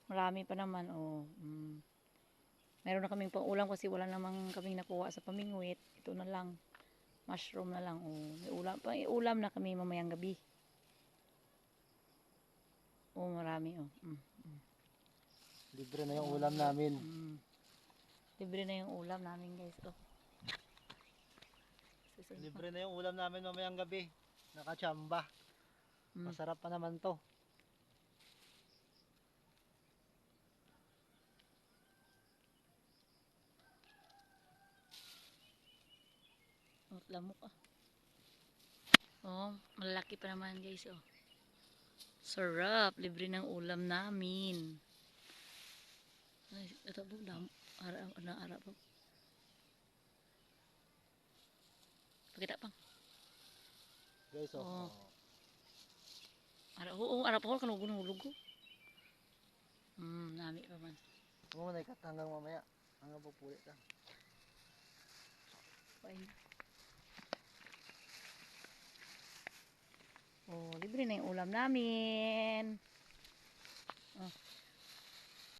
Marami pa naman, oh. Meron na kaming pang-ulam kasi wala namang kaming nakuha sa pamingwit. Ito na lang. Mushroom na lang, oh. May ulam, pang-ulam na kami mamayang gabi. Oh, marami, oh. Libre na yung ulam namin. Libre na yung ulam namin, guys, oh. Libre na yung ulam namin mamayang gabi. Nakachamba. Masarap pa naman to. Lamok, ah. Oh, malaki pa naman, guys, oh. Sarap, libre ng ulam namin. Ay, ito po, ara po. Pakita pang. Guys, Oh. Ara po, kanugulog ko. Nami pa man. Oo, naikat hanggang mamaya. Hanggang pupulit ka. Fine. Oh, libre na yung ulam namin.